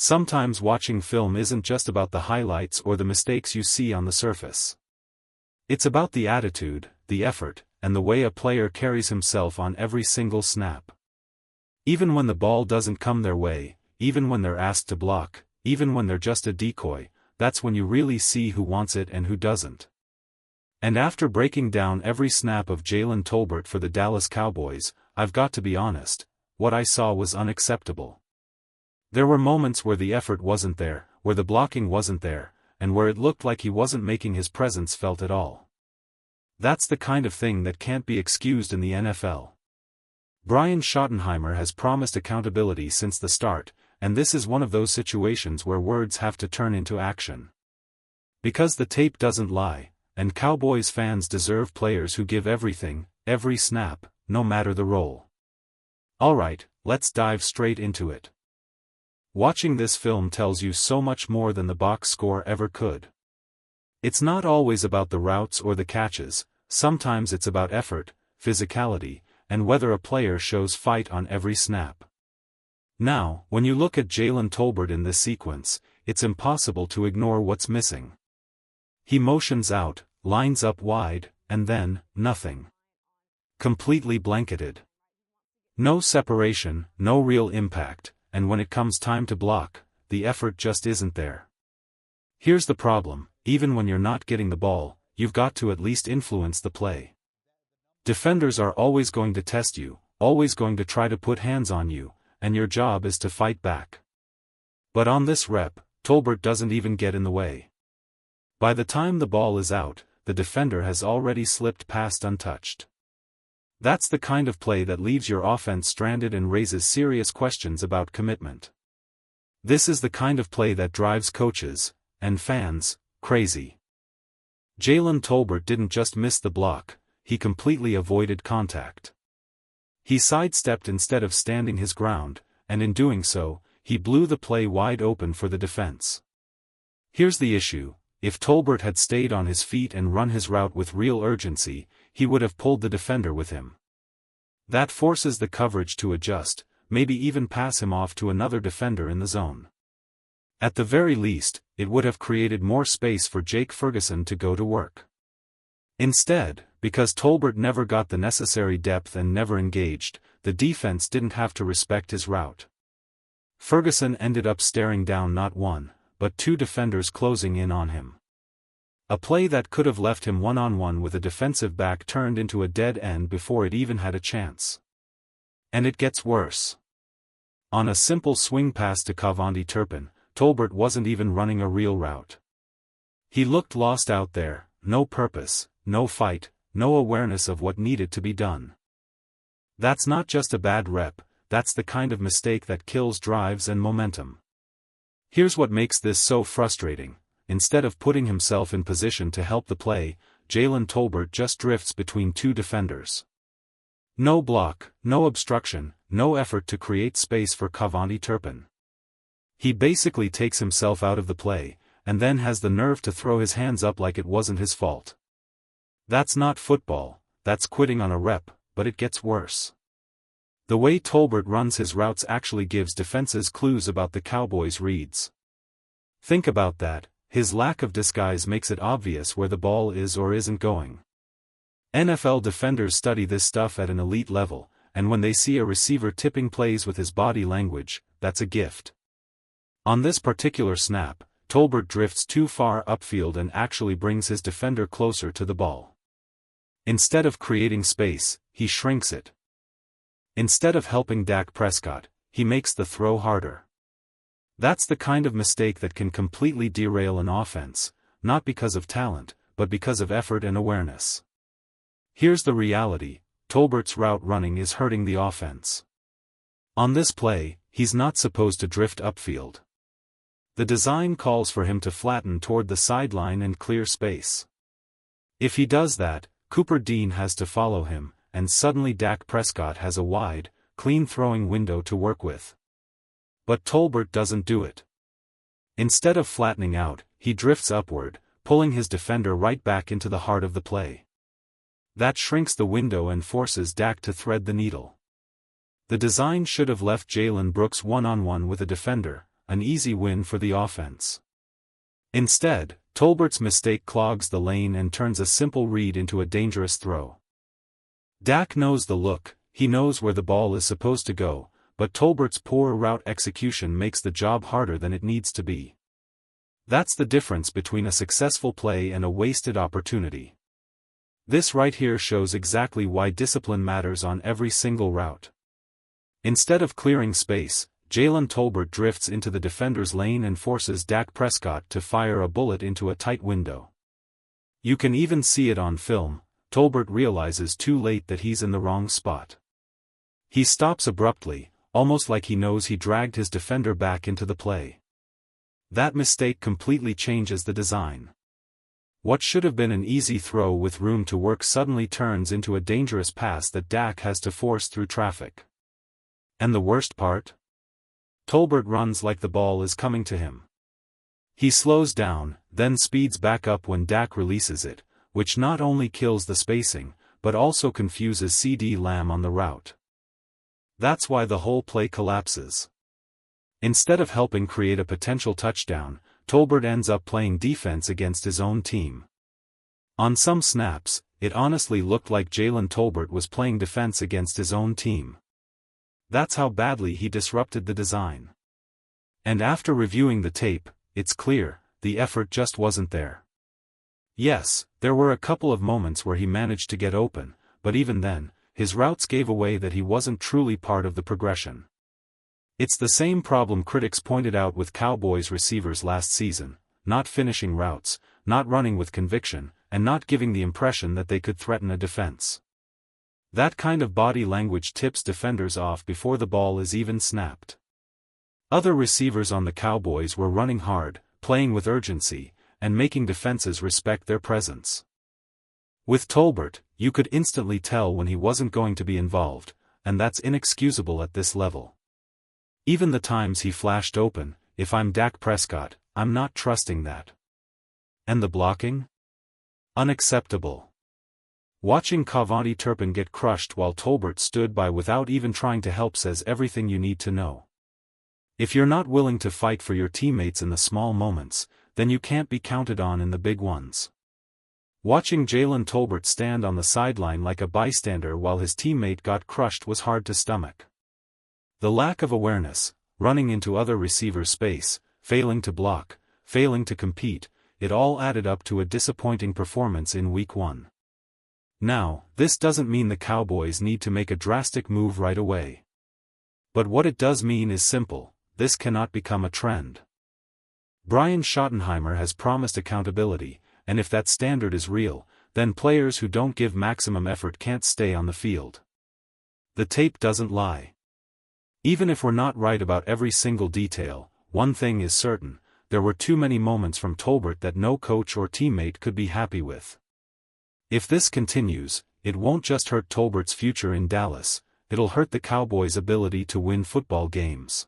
Sometimes watching film isn't just about the highlights or the mistakes you see on the surface. It's about the attitude, the effort, and the way a player carries himself on every single snap. Even when the ball doesn't come their way, even when they're asked to block, even when they're just a decoy, that's when you really see who wants it and who doesn't. And after breaking down every snap of Jaylen Tolbert for the Dallas Cowboys, I've got to be honest, what I saw was unacceptable. There were moments where the effort wasn't there, where the blocking wasn't there, and where it looked like he wasn't making his presence felt at all. That's the kind of thing that can't be excused in the NFL. Brian Schottenheimer has promised accountability since the start, and this is one of those situations where words have to turn into action. Because the tape doesn't lie, and Cowboys fans deserve players who give everything, every snap, no matter the role. Alright, let's dive straight into it. Watching this film tells you so much more than the box score ever could. It's not always about the routes or the catches, sometimes it's about effort, physicality, and whether a player shows fight on every snap. Now, when you look at Jaylen Tolbert in this sequence, it's impossible to ignore what's missing. He motions out, lines up wide, and then, nothing. Completely blanketed. No separation, no real impact, and when it comes time to block, the effort just isn't there. Here's the problem, even when you're not getting the ball, you've got to at least influence the play. Defenders are always going to test you, always going to try to put hands on you, and your job is to fight back. But on this rep, Tolbert doesn't even get in the way. By the time the ball is out, the defender has already slipped past untouched. That's the kind of play that leaves your offense stranded and raises serious questions about commitment. This is the kind of play that drives coaches, and fans, crazy. Jaylen Tolbert didn't just miss the block, he completely avoided contact. He sidestepped instead of standing his ground, and in doing so, he blew the play wide open for the defense. Here's the issue, if Tolbert had stayed on his feet and run his route with real urgency, he would have pulled the defender with him. That forces the coverage to adjust, maybe even pass him off to another defender in the zone. At the very least, it would have created more space for Jake Ferguson to go to work. Instead, because Tolbert never got the necessary depth and never engaged, the defense didn't have to respect his route. Ferguson ended up staring down not one, but two defenders closing in on him. A play that could have left him one-on-one with a defensive back turned into a dead end before it even had a chance. And it gets worse. On a simple swing pass to Cavonte Turpin, Tolbert wasn't even running a real route. He looked lost out there, no purpose, no fight, no awareness of what needed to be done. That's not just a bad rep, that's the kind of mistake that kills drives and momentum. Here's what makes this so frustrating. Instead of putting himself in position to help the play, Jaylen Tolbert just drifts between two defenders. No block, no obstruction, no effort to create space for Cavonte Turpin. He basically takes himself out of the play, and then has the nerve to throw his hands up like it wasn't his fault. That's not football, that's quitting on a rep, but it gets worse. The way Tolbert runs his routes actually gives defenses clues about the Cowboys' reads. Think about that. His lack of disguise makes it obvious where the ball is or isn't going. NFL defenders study this stuff at an elite level, and when they see a receiver tipping plays with his body language, that's a gift. On this particular snap, Tolbert drifts too far upfield and actually brings his defender closer to the ball. Instead of creating space, he shrinks it. Instead of helping Dak Prescott, he makes the throw harder. That's the kind of mistake that can completely derail an offense, not because of talent, but because of effort and awareness. Here's the reality, Tolbert's route running is hurting the offense. On this play, he's not supposed to drift upfield. The design calls for him to flatten toward the sideline and clear space. If he does that, Cooper Dean has to follow him, and suddenly Dak Prescott has a wide, clean throwing window to work with. But Tolbert doesn't do it. Instead of flattening out, he drifts upward, pulling his defender right back into the heart of the play. That shrinks the window and forces Dak to thread the needle. The design should have left Jalen Brooks one-on-one with a defender, an easy win for the offense. Instead, Tolbert's mistake clogs the lane and turns a simple read into a dangerous throw. Dak knows the look, he knows where the ball is supposed to go, but Tolbert's poor route execution makes the job harder than it needs to be. That's the difference between a successful play and a wasted opportunity. This right here shows exactly why discipline matters on every single route. Instead of clearing space, Jaylen Tolbert drifts into the defender's lane and forces Dak Prescott to fire a bullet into a tight window. You can even see it on film. Tolbert realizes too late that he's in the wrong spot. He stops abruptly, almost like he knows he dragged his defender back into the play. That mistake completely changes the design. What should have been an easy throw with room to work suddenly turns into a dangerous pass that Dak has to force through traffic. And the worst part? Tolbert runs like the ball is coming to him. He slows down, then speeds back up when Dak releases it, which not only kills the spacing, but also confuses CeeDee Lamb on the route. That's why the whole play collapses. Instead of helping create a potential touchdown, Tolbert ends up playing defense against his own team. On some snaps, it honestly looked like Jaylen Tolbert was playing defense against his own team. That's how badly he disrupted the design. And after reviewing the tape, it's clear, the effort just wasn't there. Yes, there were a couple of moments where he managed to get open, but even then, his routes gave away that he wasn't truly part of the progression. It's the same problem critics pointed out with Cowboys receivers last season, not finishing routes, not running with conviction, and not giving the impression that they could threaten a defense. That kind of body language tips defenders off before the ball is even snapped. Other receivers on the Cowboys were running hard, playing with urgency, and making defenses respect their presence. With Tolbert, you could instantly tell when he wasn't going to be involved, and that's inexcusable at this level. Even the times he flashed open, if I'm Dak Prescott, I'm not trusting that. And the blocking? Unacceptable. Watching KaVontae Turpin get crushed while Tolbert stood by without even trying to help says everything you need to know. If you're not willing to fight for your teammates in the small moments, then you can't be counted on in the big ones. Watching Jaylen Tolbert stand on the sideline like a bystander while his teammate got crushed was hard to stomach. The lack of awareness, running into other receivers' space, failing to block, failing to compete, it all added up to a disappointing performance in Week 1. Now, this doesn't mean the Cowboys need to make a drastic move right away. But what it does mean is simple: this cannot become a trend. Brian Schottenheimer has promised accountability, and if that standard is real, then players who don't give maximum effort can't stay on the field. The tape doesn't lie. Even if we're not right about every single detail, one thing is certain: there were too many moments from Tolbert that no coach or teammate could be happy with. If this continues, it won't just hurt Tolbert's future in Dallas, it'll hurt the Cowboys' ability to win football games.